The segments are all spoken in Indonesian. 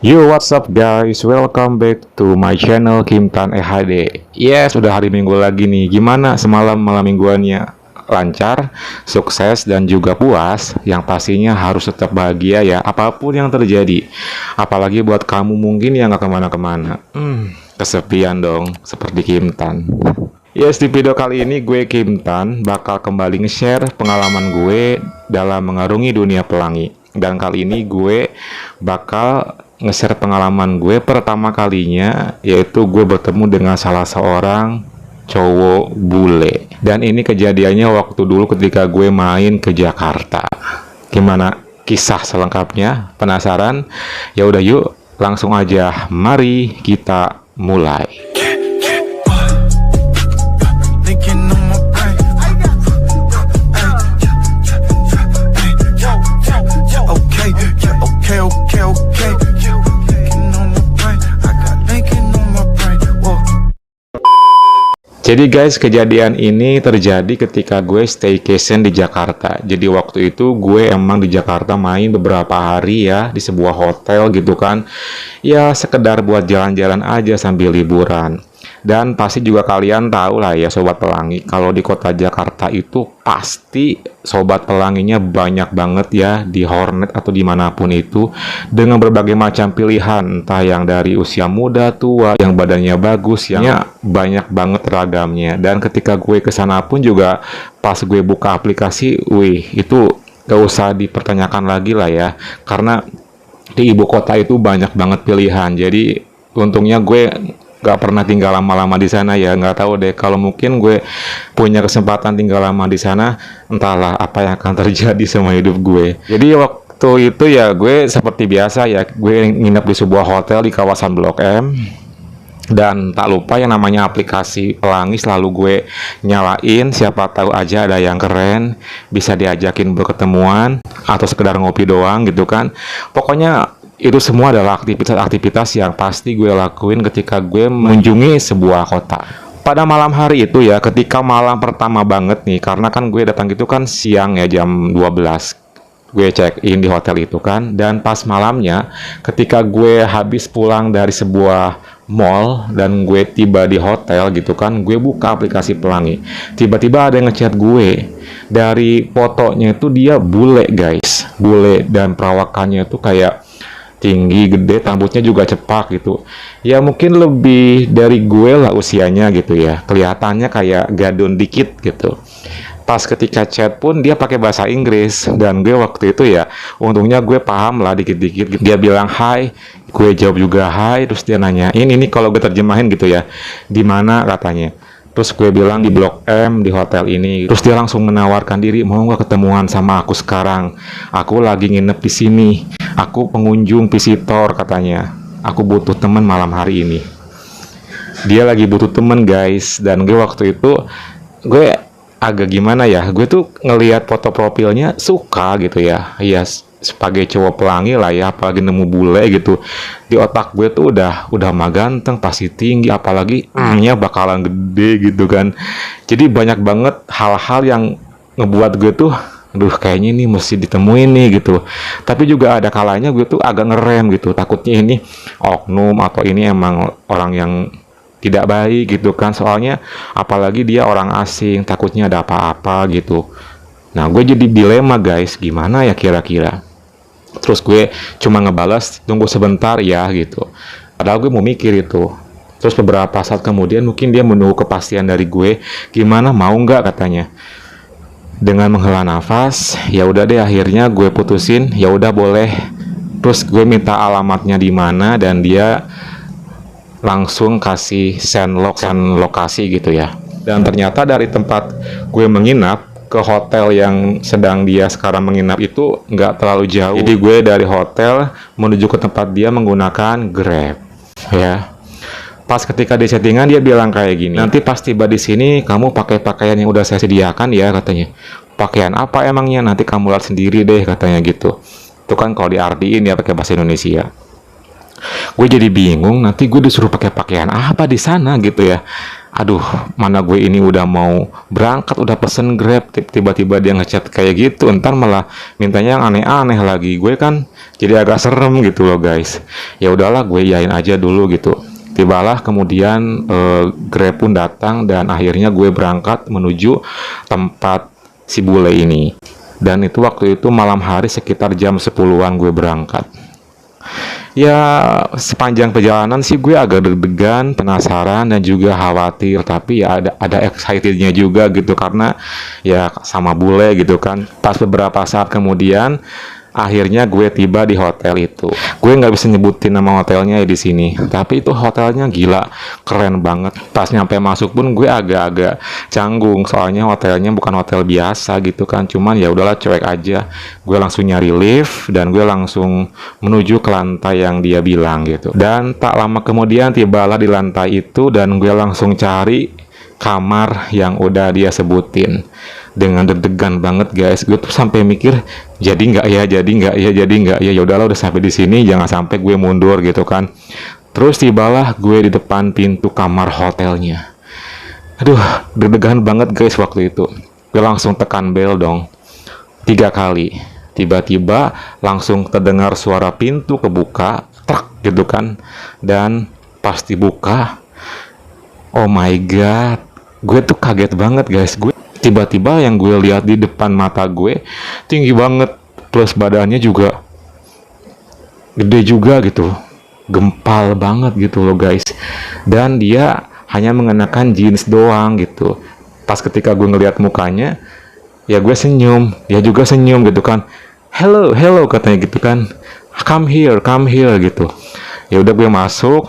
Yo, what's up guys? Welcome back to my channel Kimtan EHD. Yes, sudah hari Minggu lagi nih. Gimana semalam malam mingguannya? Lancar, sukses, dan juga puas. Yang pastinya harus tetap bahagia ya, apapun yang terjadi. Apalagi buat kamu mungkin yang gak kemana-kemana. Kesepian dong, seperti Kimtan. Yes, di video kali ini gue Kimtan bakal kembali nge-share pengalaman gue dalam mengarungi dunia pelangi. Dan kali ini gue bakal nge-share pengalaman gue pertama kalinya, yaitu gue bertemu dengan salah seorang cowok bule. Dan ini kejadiannya waktu dulu ketika gue main ke Jakarta. Gimana kisah selengkapnya? Penasaran? Ya udah yuk, langsung aja mari kita mulai. Jadi guys, kejadian ini terjadi ketika gue staycation di Jakarta. Jadi waktu itu gue emang di Jakarta main beberapa hari ya, di sebuah hotel gitu kan. Ya sekedar buat jalan-jalan aja sambil liburan. Dan pasti juga kalian tahu lah ya Sobat Pelangi, kalau di kota Jakarta itu pasti Sobat Pelanginya banyak banget ya, di Hornet atau dimanapun itu, dengan berbagai macam pilihan, entah yang dari usia muda, tua, yang badannya bagus, yang banyak banget ragamnya. Dan ketika gue kesana pun juga pas gue buka aplikasi, wih itu gak usah dipertanyakan lagi lah ya, karena di ibu kota itu banyak banget pilihan. Jadi untungnya gue gak pernah tinggal lama-lama di sana ya, nggak tahu deh kalau mungkin gue punya kesempatan tinggal lama di sana, entahlah apa yang akan terjadi sama hidup gue. Jadi waktu itu ya gue seperti biasa ya, gue nginep di sebuah hotel di kawasan Blok M. Dan tak lupa yang namanya aplikasi pelangi selalu gue nyalain, siapa tahu aja ada yang keren, bisa diajakin berketemuan atau sekedar ngopi doang gitu kan. Pokoknya itu semua adalah aktivitas-aktivitas yang pasti gue lakuin ketika gue mengunjungi sebuah kota. Pada malam hari itu ya, ketika malam pertama banget nih, karena kan gue datang gitu kan siang ya, jam 12. Gue check in di hotel itu kan, dan pas malamnya ketika gue habis pulang dari sebuah mall dan gue tiba di hotel gitu kan, gue buka aplikasi pelangi. Tiba-tiba ada yang ngechat gue. Dari fotonya itu dia bule guys, bule, dan perawakannya itu kayak tinggi, gede, rambutnya juga cepak gitu. Ya mungkin lebih dari gue lah usianya gitu ya. Kelihatannya kayak gadun dikit gitu. Pas ketika chat pun dia pakai bahasa Inggris, dan gue waktu itu ya untungnya gue paham lah dikit-dikit. Dia bilang hai, gue jawab juga hai, terus dia nanya ini kalau gue terjemahin gitu ya, di mana katanya. Terus gue bilang di Blok M, di hotel ini. Terus dia langsung menawarkan diri, mau nggak ketemuan sama aku sekarang? Aku lagi nginep di sini. Aku pengunjung visitor katanya. Aku butuh teman malam hari ini. Dia lagi butuh teman guys. Dan gue waktu itu, gue agak gimana ya, gue tuh ngelihat foto profilnya suka gitu ya. Iya, sebagai cowok pelangi lah ya, apalagi nemu bule gitu. Di otak gue tuh udah mah ganteng, pasti tinggi, apalagi nya bakalan gede gitu kan. Jadi banyak banget hal-hal yang ngebuat gue tuh aduh kayaknya ini mesti ditemuin nih gitu. Tapi juga ada kalanya gue tuh agak ngerem gitu, takutnya ini oknum atau ini emang orang yang tidak baik gitu kan. Soalnya apalagi dia orang asing, takutnya ada apa-apa gitu. Nah gue jadi dilema guys, gimana ya kira-kira. Terus gue cuma ngebalas tunggu sebentar ya gitu. Padahal gue mau mikir itu. Terus beberapa saat kemudian mungkin dia menunggu kepastian dari gue, gimana mau nggak katanya. Dengan menghela nafas, ya udah deh akhirnya gue putusin, ya udah boleh. Terus gue minta alamatnya di mana, dan dia langsung kasih send lokasi gitu ya. Dan ternyata dari tempat gue menginap ke hotel yang sedang dia sekarang menginap itu nggak terlalu jauh. Jadi gue dari hotel menuju ke tempat dia menggunakan Grab ya. Pas ketika di settingan dia bilang kayak gini, nanti pas tiba di sini kamu pakai pakaian yang udah saya sediakan ya katanya. Pakaian apa emangnya, nanti kamu lihat sendiri deh katanya gitu. Itu kan kalau diartiin ya pakai bahasa Indonesia. Gue jadi bingung, nanti gue disuruh pakai pakaian apa di sana gitu ya. Aduh, mana gue ini udah mau berangkat, udah pesen Grab, tiba-tiba dia ngechat kayak gitu, entar malah mintanya yang aneh-aneh lagi. Gue kan jadi agak serem gitu loh guys. Ya udahlah, gue yain aja dulu gitu. Tibalah kemudian Grab pun datang dan akhirnya gue berangkat menuju tempat si bule ini. Dan itu waktu itu malam hari sekitar jam 10-an gue berangkat. Ya, sepanjang perjalanan sih gue agak deg-degan, penasaran dan juga khawatir, tapi ya ada excitednya juga gitu karena ya sama bule gitu kan. Pas beberapa saat kemudian akhirnya gue tiba di hotel itu. Gue nggak bisa nyebutin nama hotelnya ya di sini, tapi itu hotelnya gila, keren banget. Pas nyampe masuk pun gue agak-agak canggung, soalnya hotelnya bukan hotel biasa gitu kan. Cuman ya udahlah, cuek aja. Gue langsung nyari lift dan gue langsung menuju ke lantai yang dia bilang gitu. Dan tak lama kemudian tibalah di lantai itu dan gue langsung cari kamar yang udah dia sebutin. Dengan deg-degan banget guys, gue tuh sampai mikir jadi nggak ya, ya udahlah, udah sampai di sini, jangan sampai gue mundur gitu kan. Terus tibalah gue di depan pintu kamar hotelnya. Aduh, deg-degan banget guys waktu itu. Gue langsung tekan bel dong 3 kali. Tiba-tiba langsung terdengar suara pintu kebuka, truk gitu kan. Dan pas dibuka, oh my god, gue tuh kaget banget guys. Gue tiba-tiba yang gue lihat di depan mata gue tinggi banget, plus badannya juga gede juga gitu, gempal banget gitu loh guys. Dan dia hanya mengenakan jeans doang gitu. Pas ketika gue ngeliat mukanya, ya gue senyum, dia juga senyum gitu kan. Hello, hello katanya gitu kan. Come here gitu. Ya udah gue masuk.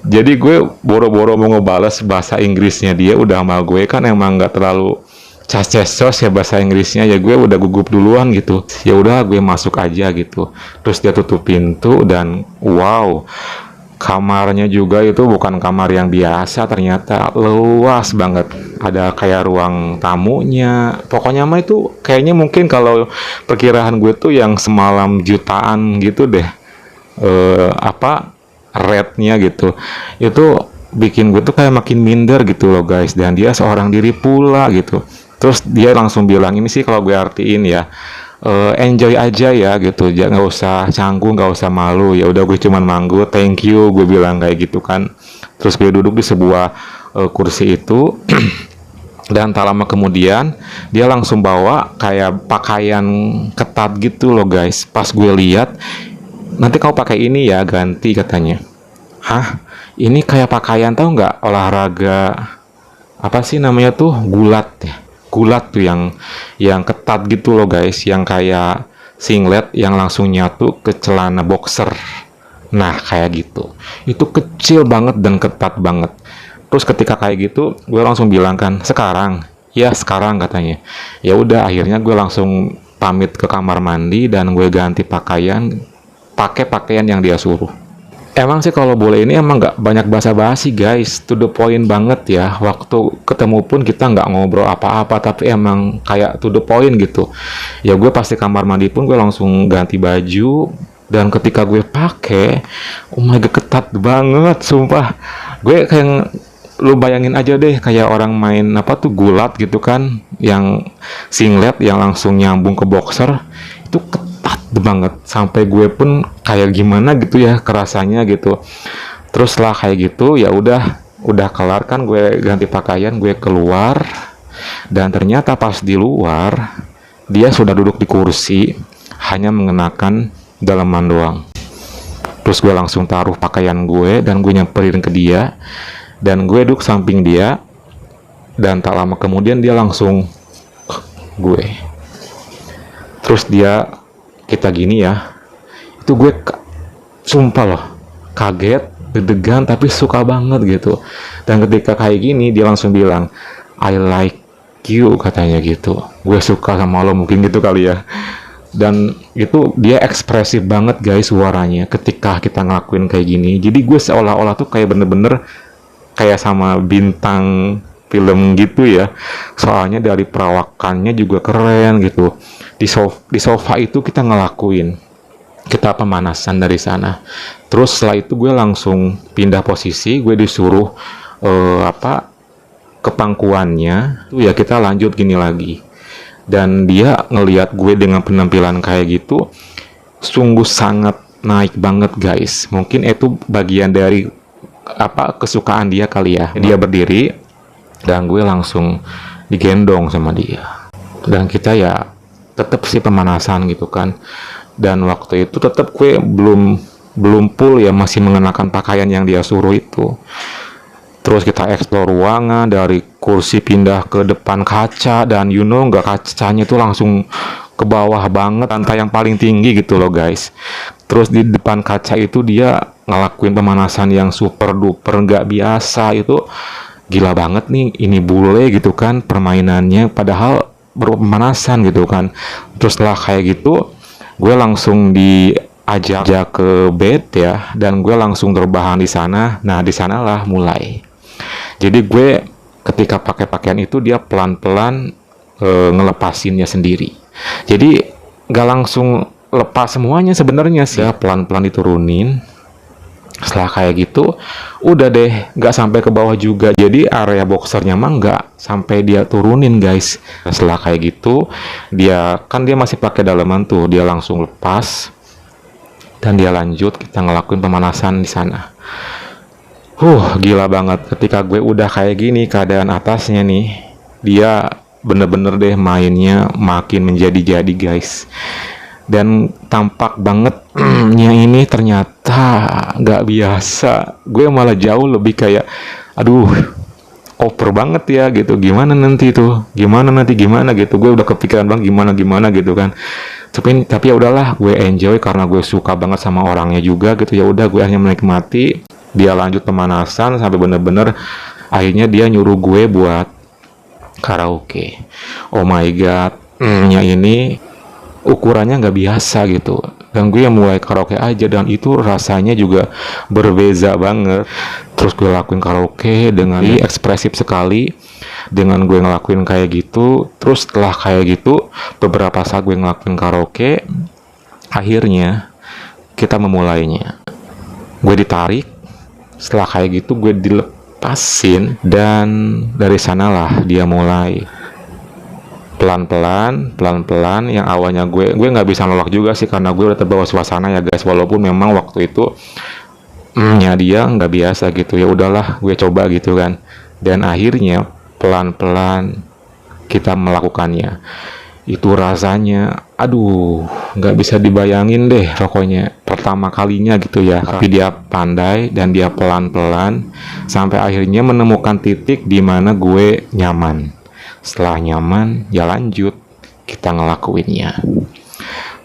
Jadi gue boro-boro mau ngebales bahasa Inggrisnya dia udah sama gue kan, emang nggak terlalu cas-cesos ya bahasa Inggrisnya, ya gue udah gugup duluan gitu. Ya udah gue masuk aja gitu. Terus dia tutup pintu dan wow, kamarnya juga itu bukan kamar yang biasa, ternyata luas banget. Ada kayak ruang tamunya. Pokoknya mah itu kayaknya mungkin kalau perkiraan gue tuh yang semalam jutaan gitu deh. Rate-nya gitu. Itu bikin gue tuh kayak makin minder gitu loh guys. Dan dia seorang diri pula gitu. Terus dia langsung bilang, ini sih kalau gue artiin ya, enjoy aja ya gitu, jangan, nggak usah canggung, nggak usah malu. Ya udah gue cuman manggu, thank you, gue bilang kayak gitu kan. Terus gue duduk di sebuah kursi itu. Dan tak lama kemudian dia langsung bawa kayak pakaian ketat gitu loh guys. Pas gue lihat, nanti kau pakai ini ya, ganti katanya. Hah? Ini kayak pakaian, tahu nggak, olahraga apa sih namanya tuh, gulat ya. Gulat tuh yang ketat gitu loh guys, yang kayak singlet yang langsung nyatu ke celana boxer. Nah, kayak gitu. Itu kecil banget dan ketat banget. Terus ketika kayak gitu, gue langsung bilang kan, sekarang. Ya, sekarang katanya. Ya udah, akhirnya gue langsung pamit ke kamar mandi dan gue ganti pakaian, pakai pakaian yang dia suruh. Emang sih kalau boleh ini emang nggak banyak basa-basi guys, to the point banget ya. Waktu ketemu pun kita nggak ngobrol apa-apa, tapi emang kayak to the point gitu. Ya gue pasti kamar mandi pun gue langsung ganti baju, dan ketika gue pakai, oh my god, ketat banget, sumpah. Gue kayak, lu bayangin aja deh kayak orang main apa tuh, gulat gitu kan, yang singlet yang langsung nyambung ke boxer, itu ketat banget sampai gue pun kayak gimana gitu ya kerasanya gitu. Terus lah kayak gitu, ya udah kelar kan, gue ganti pakaian, gue keluar, dan ternyata pas di luar dia sudah duduk di kursi, hanya mengenakan daleman doang. Terus gue langsung taruh pakaian gue dan gue nyamperin ke dia, dan gue duduk samping dia, dan tak lama kemudian dia langsung gue. Terus kita gini ya, itu gue sumpah loh, kaget, deg-degan, tapi suka banget gitu. Dan ketika kayak gini dia langsung bilang, I like you katanya gitu. Gue suka sama lo, mungkin gitu kali ya. Dan itu dia ekspresif banget guys suaranya ketika kita ngelakuin kayak gini. Jadi gue seolah-olah tuh kayak bener-bener kayak sama bintang film gitu ya. Soalnya dari perawakannya juga keren gitu. Di sofa itu kita ngelakuin, kita pemanasan dari sana. Terus setelah itu gue langsung pindah posisi, gue disuruh apa kepangkuannya tuh ya, kita lanjut gini lagi. Dan dia ngelihat gue dengan penampilan kayak gitu sungguh sangat naik banget guys. Mungkin itu bagian dari apa kesukaan dia kali ya. Dia berdiri dan gue langsung digendong sama dia, dan kita ya tetap sih pemanasan gitu kan. Dan waktu itu tetap gue belum full ya, masih mengenakan pakaian yang dia suruh itu. Terus kita explore ruangan, dari kursi pindah ke depan kaca, dan nggak, kacanya tuh langsung ke bawah banget, lantai yang paling tinggi gitu loh guys. Terus di depan kaca itu dia ngelakuin pemanasan yang super duper nggak biasa. Itu gila banget nih, ini bule gitu kan permainannya, padahal baru pemanasan gitu kan. Terus setelah kayak gitu gue langsung diajak ke bed ya, dan gue langsung terbahan di sana. Nah di sanalah mulai. Jadi gue ketika pakai pakaian itu dia pelan-pelan ngelepasinnya sendiri. Jadi gak langsung lepas semuanya sebenarnya sih, ya pelan-pelan diturunin. Setelah kayak gitu udah deh, nggak sampai ke bawah juga. Jadi area boxernya mah nggak sampai dia turunin guys. Setelah kayak gitu dia masih pakai daleman tuh, dia langsung lepas dan dia lanjut kita ngelakuin pemanasan di sana. Gila banget ketika gue udah kayak gini keadaan atasnya nih, dia bener-bener deh mainnya makin menjadi-jadi guys. Dan tampak banget nya ini ternyata nggak biasa. Gue malah jauh lebih kayak aduh over banget ya gitu. Gimana nanti gimana gitu. Gue udah kepikiran bang gimana gitu kan. Tapi ya udahlah, gue enjoy karena gue suka banget sama orangnya juga gitu. Ya udah, gue hanya menikmati. Dia lanjut pemanasan sampai bener-bener akhirnya dia nyuruh gue buat karaoke. Oh my god, nya ini ukurannya nggak biasa gitu. Dan gue mulai karaoke aja, dan itu rasanya juga berbeza banget. Terus gue lakuin karaoke dengan ekspresif sekali, dengan gue ngelakuin kayak gitu. Terus setelah kayak gitu beberapa saat gue ngelakuin karaoke, akhirnya kita memulainya. Gue ditarik. Setelah kayak gitu gue dilepasin, dan dari sanalah dia mulai pelan-pelan. Yang awalnya gue nggak bisa nolak juga sih, karena gue udah terbawa suasana ya guys. Walaupun memang waktu itu ya dia nggak biasa gitu. Ya udahlah, gue coba gitu kan. Dan akhirnya pelan-pelan kita melakukannya. Itu rasanya aduh nggak bisa dibayangin deh pokoknya, pertama kalinya gitu ya. Tapi dia pandai dan dia pelan-pelan sampai akhirnya menemukan titik di mana gue nyaman. Setelah nyaman ya lanjut kita ngelakuinnya.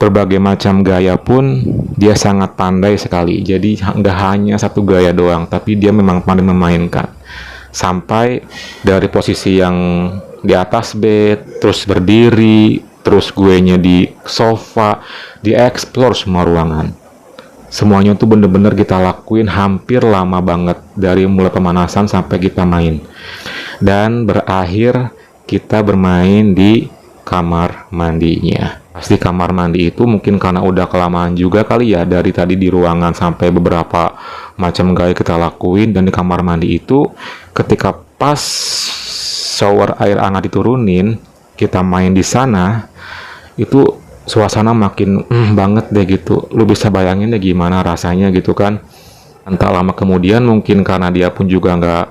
Berbagai macam gaya pun dia sangat pandai sekali. Jadi nggak hanya satu gaya doang, tapi dia memang pandai memainkan. Sampai dari posisi yang di atas bed, terus berdiri, terus guenya di sofa, di explore semua ruangan. Semuanya tuh bener-bener kita lakuin hampir lama banget, dari mulai pemanasan sampai kita main. Dan berakhir kita bermain di kamar mandinya. Pasti kamar mandi itu mungkin karena udah kelamaan juga kali ya, dari tadi di ruangan sampai beberapa macam gaya kita lakuin. Dan di kamar mandi itu ketika pas shower air hangat diturunin, kita main di sana, itu suasana makin banget deh gitu. Lu bisa bayangin deh gimana rasanya gitu kan. Entah lama kemudian mungkin karena dia pun juga nggak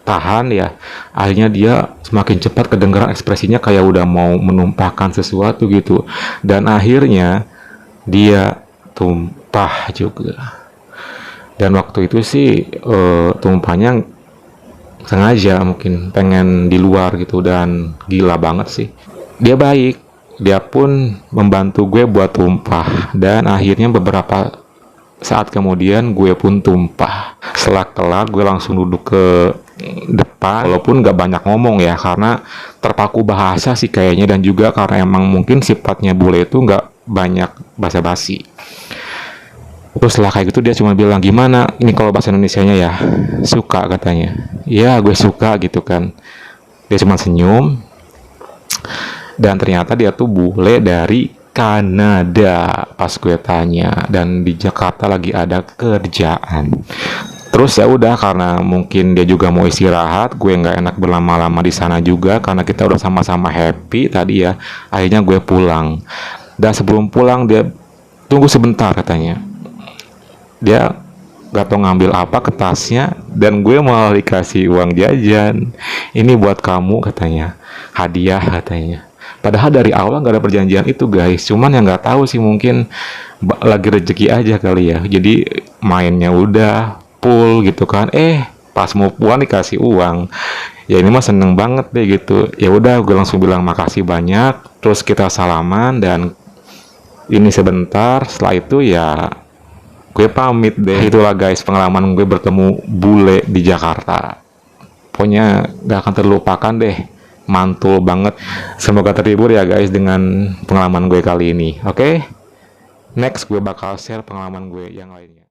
tahan ya, akhirnya dia semakin cepat kedengaran ekspresinya kayak udah mau menumpahkan sesuatu gitu. Dan akhirnya dia tumpah juga. Dan waktu itu sih tumpahnya sengaja, mungkin pengen di luar gitu. Dan gila banget sih, dia baik, dia pun membantu gue buat tumpah. Dan akhirnya beberapa saat kemudian gue pun tumpah. Setelah kelar gue langsung duduk ke depan, walaupun gak banyak ngomong ya, karena terpaku bahasa sih kayaknya. Dan juga karena emang mungkin sifatnya bule itu gak banyak basa-basi. Terus setelah kayak gitu dia cuma bilang, gimana ini kalau bahasa Indonesianya ya, suka katanya. Ya gue suka gitu kan. Dia cuma senyum. Dan ternyata dia tuh bule dari Kanada pas gue tanya. Dan di Jakarta lagi ada kerjaan. Terus ya udah, karena mungkin dia juga mau istirahat, gue nggak enak berlama-lama di sana juga karena kita udah sama-sama happy tadi ya. Akhirnya gue pulang. Dan sebelum pulang dia tunggu sebentar katanya. Dia gak tau ngambil apa ke tasnya dan gue malah dikasih uang jajan. Ini buat kamu katanya, hadiah katanya. Padahal dari awal nggak ada perjanjian itu guys. Cuman yang nggak tahu sih, mungkin lagi rezeki aja kali ya. Jadi mainnya udah full gitu kan. Pas mau pulang dikasih uang. Ya ini mah seneng banget deh gitu. Ya udah, gue langsung bilang makasih banyak. Terus kita salaman dan ini sebentar. Setelah itu ya gue pamit deh. Itulah guys pengalaman gue bertemu bule di Jakarta. Pokoknya gak akan terlupakan deh. Mantul banget. Semoga terhibur ya guys dengan pengalaman gue kali ini. Oke? Next gue bakal share pengalaman gue yang lainnya.